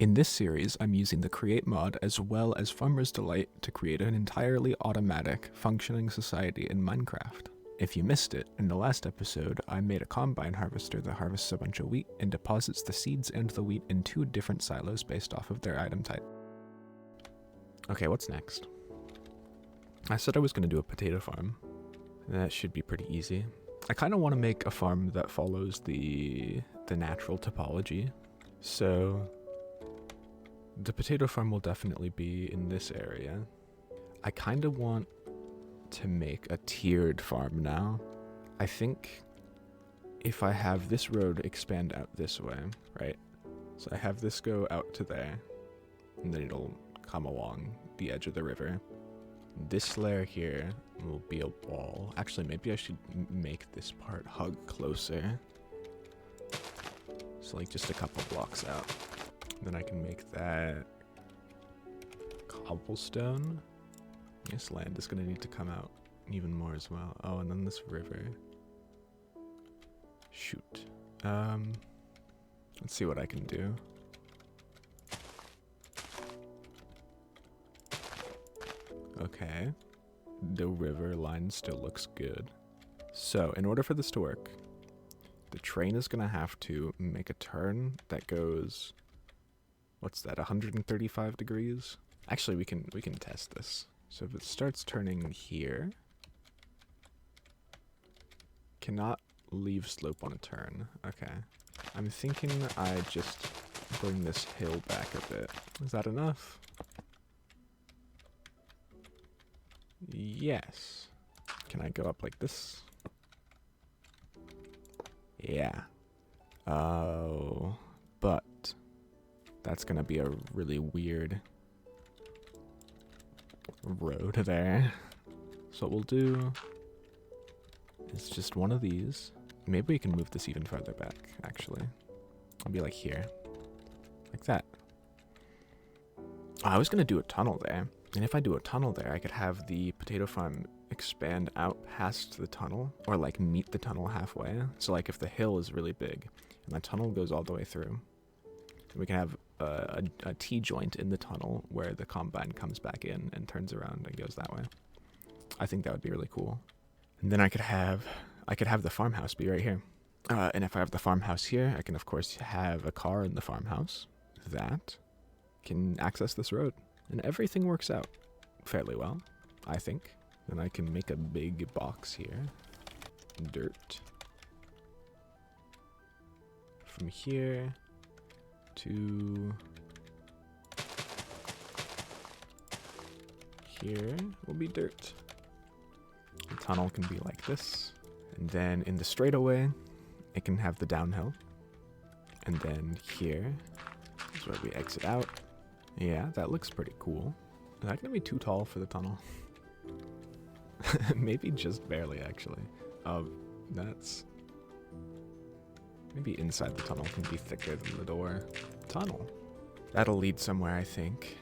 In this series, I'm using the Create mod as well as Farmer's Delight to create an entirely automatic, functioning society in Minecraft. If you missed it, in the last episode, I made a combine harvester that harvests a bunch of wheat and deposits the seeds and the wheat in 2 different silos based off of their item type. Okay, what's next? I said I was going to do a potato farm. That should be pretty easy. I kind of want to make a farm that follows the natural topology. So the potato farm will definitely be in this area. I kind of want to make a tiered farm now. I think if I have this road expand out this way, right? So I have this go out to there, and then it'll come along the edge of the river. This layer here will be a wall. Actually, maybe I should make this part hug closer. So like just a couple blocks out. Then I can make that cobblestone. This land is going to need to come out even more as well. Oh, and then this river. Shoot. Let's see what I can do. Okay. The river line still looks good. So, in order for this to work, the train is going to have to make a turn that goes, what's that, 135 degrees? Actually, we can test this. So if it starts turning here, cannot leave slope on a turn. Okay. I'm thinking I just bring this hill back a bit. Is that enough? Yes. Can I go up like this? Yeah. Oh, but that's gonna be a really weird road there. So what we'll do is just one of these. Maybe we can move this even farther back, actually. I'll be like here. Like that. Oh, I was gonna do a tunnel there. And if I do a tunnel there, I could have the potato farm expand out past the tunnel, or like meet the tunnel halfway. So like if the hill is really big and the tunnel goes all the way through, we can have a T-joint in the tunnel where the combine comes back in and turns around and goes that way. I think that would be really cool. And then I could have the farmhouse be right here. And if I have the farmhouse here, I can of course have a car in the farmhouse that can access this road. And everything works out fairly well, I think. Then I can make a big box here. Dirt. From here to here will be dirt. The tunnel can be like this. And then in the straightaway, it can have the downhill. And then here is where we exit out. Yeah, that looks pretty cool. Is that gonna be too tall for the tunnel? Maybe just barely, actually. That's... Maybe inside the tunnel can be thicker than the door. Tunnel. That'll lead somewhere, I think.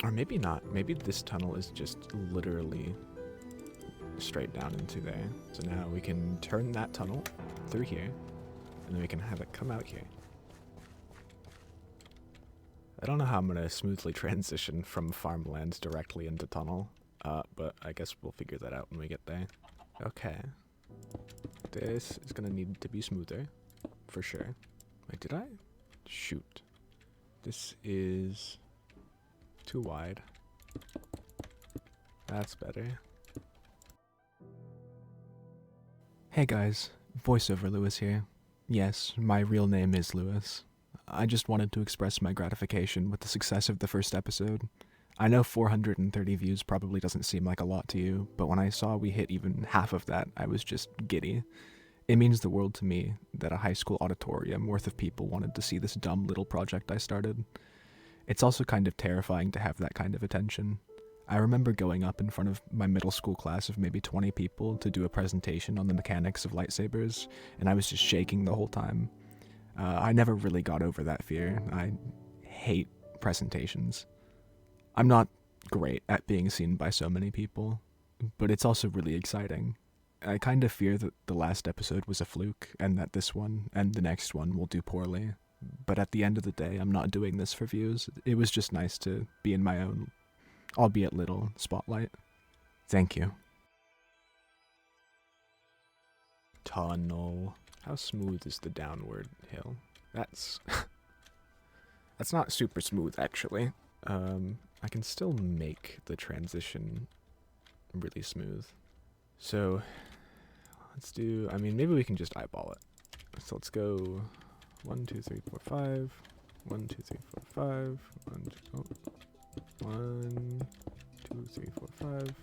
Or maybe not. Maybe this tunnel is just literally straight down into there. So now we can turn that tunnel through here, and then we can have it come out here. I don't know how I'm going to smoothly transition from farmland directly into tunnel, but I guess we'll figure that out when we get there. Okay. This is going to need to be smoother, for sure. Wait, did I? Shoot. This is too wide. That's better. Hey guys, voiceover Lewis here. Yes, my real name is Lewis. I just wanted to express my gratification with the success of the first episode. I know 430 views probably doesn't seem like a lot to you, but when I saw we hit even half of that, I was just giddy. It means the world to me that a high school auditorium worth of people wanted to see this dumb little project I started. It's also kind of terrifying to have that kind of attention. I remember going up in front of my middle school class of maybe 20 people to do a presentation on the mechanics of lightsabers, and I was just shaking the whole time. I never really got over that fear. I hate presentations. I'm not great at being seen by so many people, but it's also really exciting. I kind of fear that the last episode was a fluke, and that this one and the next one will do poorly. But at the end of the day, I'm not doing this for views. It was just nice to be in my own, albeit little, spotlight. Thank you. Tunnel. How smooth is the downward hill? That's that's not super smooth, actually. I can still make the transition really smooth. So let's do, I mean, maybe we can just eyeball it. So let's go 1, 2, 3, 4, 5. 1, 2, 3, 4, 5. 1, 2, 3, 4, 5.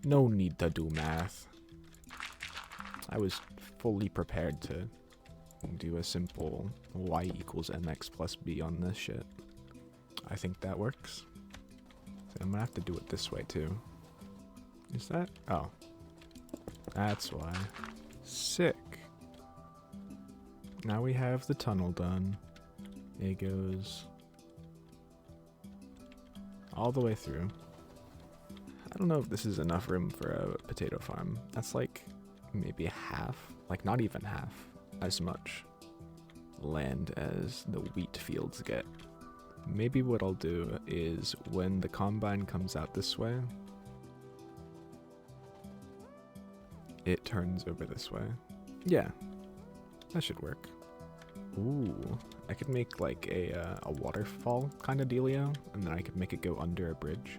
No need to do math. I was fully prepared to do a simple y equals mx plus b on this shit. I think that works. So I'm gonna have to do it this way too. Is that? Oh. That's why. Sick. Now we have the tunnel done. It goes all the way through. I don't know if this is enough room for a potato farm. That's like maybe half, like not even half as much land as the wheat fields get. Maybe what I'll do is when the combine comes out this way, it turns over this way. Yeah, that should work. Ooh, I could make like a waterfall kind of dealio, and then I could make it go under a bridge.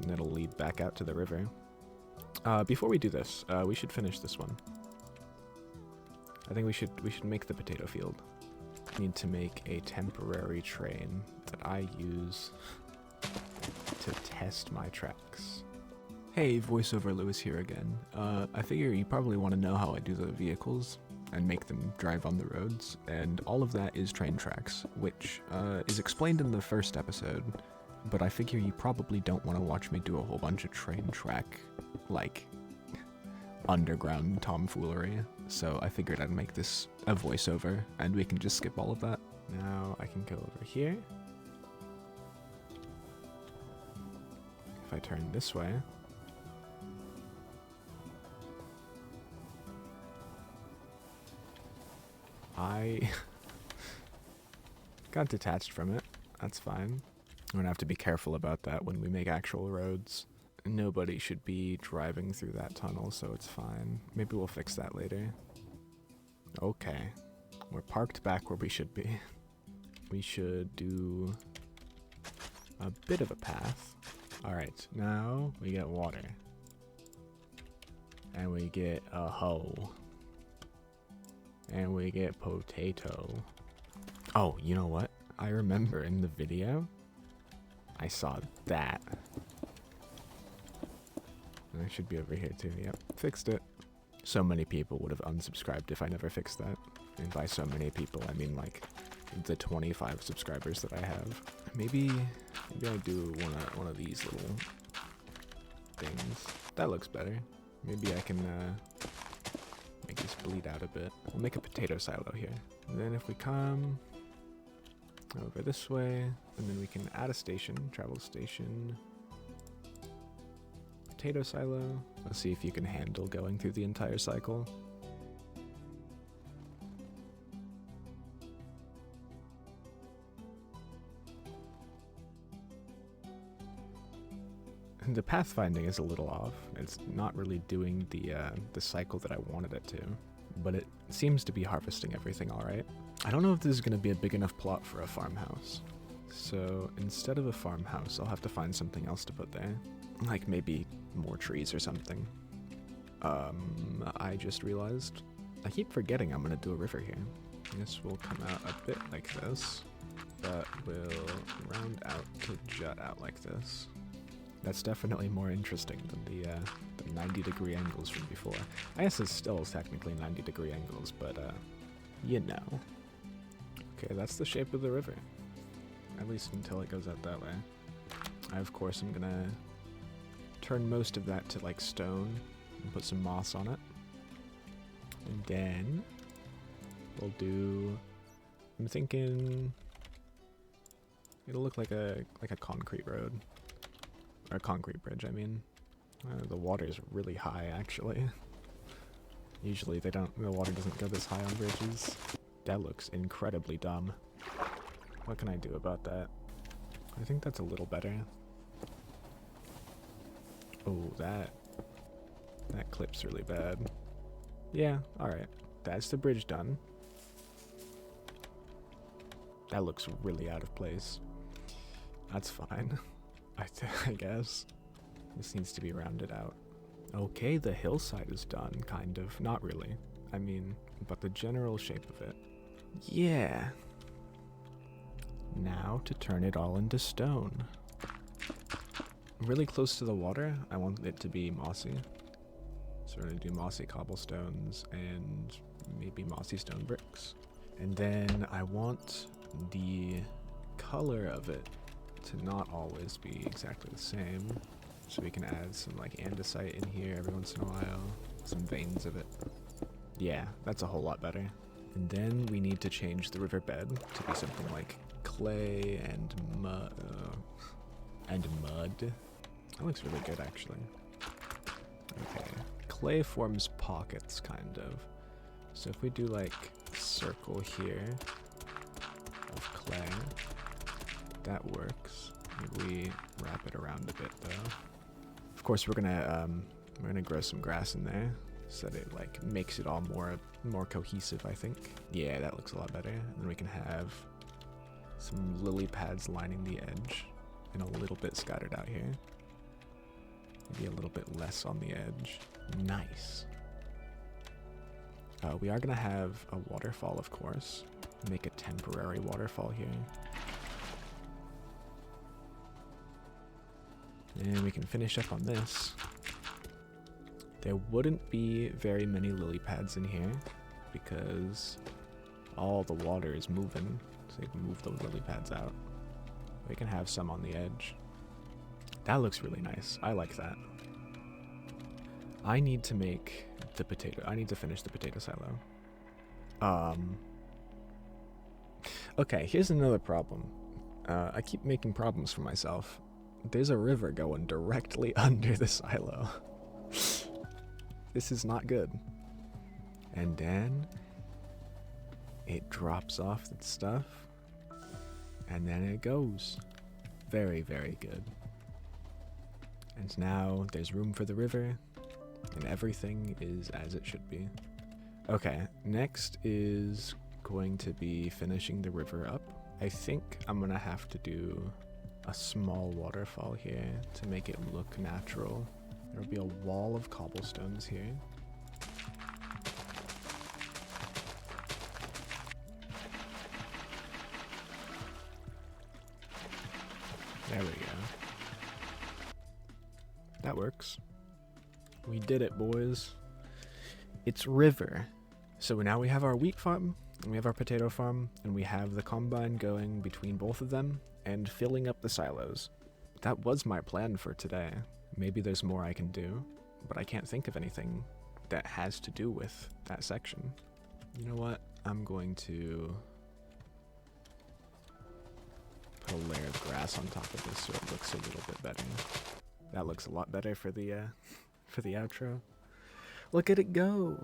And it'll lead back out to the river. Before we do this, we should finish this one. I think we should make the potato field. Need to make a temporary train that I use to test my tracks. Hey, voiceover Lewis here again. I figure you probably want to know how I do the vehicles and make them drive on the roads, and all of that is train tracks, which is explained in the first episode, but I figure you probably don't want to watch me do a whole bunch of train track, like, underground tomfoolery, so I figured I'd make this a voiceover, and we can just skip all of that. Now I can go over here. If I turn this way, I got detached from it. That's fine. I'm gonna have to be careful about that when we make actual roads. Nobody should be driving through that tunnel, so it's fine. Maybe we'll fix that later. Okay. We're parked back where we should be. We should do a bit of a path. Alright, now we get water. And we get a hoe. And we get potato. Oh, you know what? I remember in the video, I saw that. And I should be over here too. Yep, fixed it. So many people would have unsubscribed if I never fixed that. And by so many people, I mean like the 25 subscribers that I have. Maybe I do one of these little things. That looks better. Maybe I can make this bleed out a bit. We'll make a potato silo here. And then if we come over this way, and then we can add a station, travel station, potato silo. Let's see if you can handle going through the entire cycle. The pathfinding is a little off. It's not really doing the cycle that I wanted it to, but it seems to be harvesting everything all right. I don't know if this is going to be a big enough plot for a farmhouse. So instead of a farmhouse, I'll have to find something else to put there. Like maybe more trees or something. I just realized I keep forgetting I'm going to do a river here. This will come out a bit like this, but will round out to jut out like this. That's definitely more interesting than the 90-degree angles from before. I guess it's still technically 90-degree angles, but you know. Okay, that's the shape of the river. At least until it goes out that way. I, of course, am gonna turn most of that to like stone and put some moss on it. And then we'll do, I'm thinking it'll look like a concrete road. Or a concrete bridge, I mean. The water is really high, actually. Usually the water doesn't go this high on bridges. That looks incredibly dumb. What can I do about that? I think that's a little better. Oh, that clip's really bad. Yeah, alright. That's the bridge done. That looks really out of place. That's fine. I guess. This needs to be rounded out. Okay, the hillside is done, kind of. Not really. I mean, but the general shape of it. Yeah. Now to turn it all into stone. Really close to the water, I want it to be mossy. So we're going to do mossy cobblestones and maybe mossy stone bricks. And then I want the color of it to not always be exactly the same. So we can add some like andesite in here every once in a while. Some veins of it. Yeah, that's a whole lot better. And then we need to change the riverbed to be something like clay and mud. That looks really good, actually. Okay. Clay forms pockets, kind of. So if we do like a circle here of clay, that works. Maybe we wrap it around a bit, though. Of course, we're gonna grow some grass in there so that it like makes it all more cohesive, I think. Yeah, that looks a lot better. And then we can have some lily pads lining the edge and a little bit scattered out here. Maybe a little bit less on the edge. Nice. We are gonna have a waterfall, of course. Make a temporary waterfall here. And we can finish up on this. There wouldn't be very many lily pads in here because all the water is moving, so you can move the lily pads out. We can have some on the edge. That looks really nice. I like that. I need to make the potato. I need to finish the potato silo. Okay, here's another problem. I keep making problems for myself. There's a river going directly under the silo. This is not good. And then it drops off the stuff, and then it goes. Very, very good. And now there's room for the river, and everything is as it should be. Okay, next is going to be finishing the river up. I think I'm gonna have to do a small waterfall here to make it look natural. There'll be a wall of cobblestones here. There we go. That works. We did it, boys. It's river. So now we have our wheat farm, and we have our potato farm, and we have the combine going between both of them and filling up the silos. That was my plan for today. Maybe there's more I can do, but I can't think of anything that has to do with that section. You know what? I'm going to put a layer of grass on top of this so it looks a little bit better. That looks a lot better for the outro. Look at it go!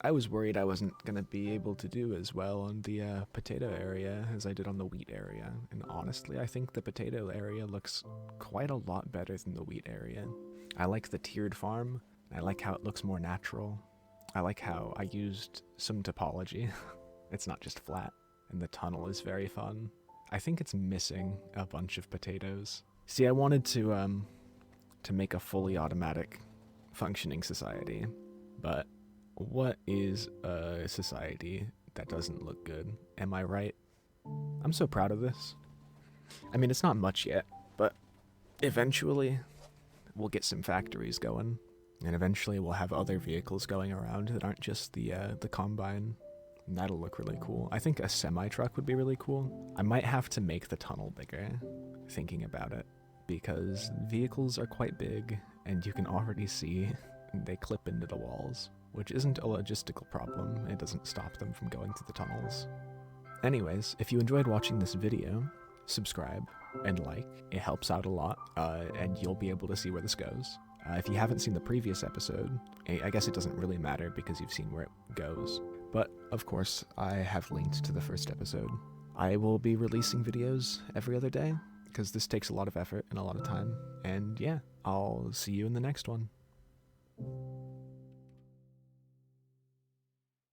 I was worried I wasn't gonna be able to do as well on the potato area as I did on the wheat area, and honestly I think the potato area looks quite a lot better than the wheat area. I like the tiered farm, I like how it looks more natural, I like how I used some topology. It's not just flat, and the tunnel is very fun. I think it's missing a bunch of potatoes. See, I wanted to make a fully automatic functioning society, but what is a society that doesn't look good? Am I right? I'm so proud of this. I mean, it's not much yet, but eventually we'll get some factories going, and eventually we'll have other vehicles going around that aren't just the combine. And that'll look really cool. I think a semi-truck would be really cool. I might have to make the tunnel bigger, thinking about it, because vehicles are quite big, and you can already see they clip into the walls, which isn't a logistical problem. It doesn't stop them from going through the tunnels. Anyways, if you enjoyed watching this video, subscribe and like. It helps out a lot, and you'll be able to see where this goes. If you haven't seen the previous episode, I guess it doesn't really matter because you've seen where it goes. But, of course, I have linked to the first episode. I will be releasing videos every other day, because this takes a lot of effort and a lot of time. And yeah, I'll see you in the next one.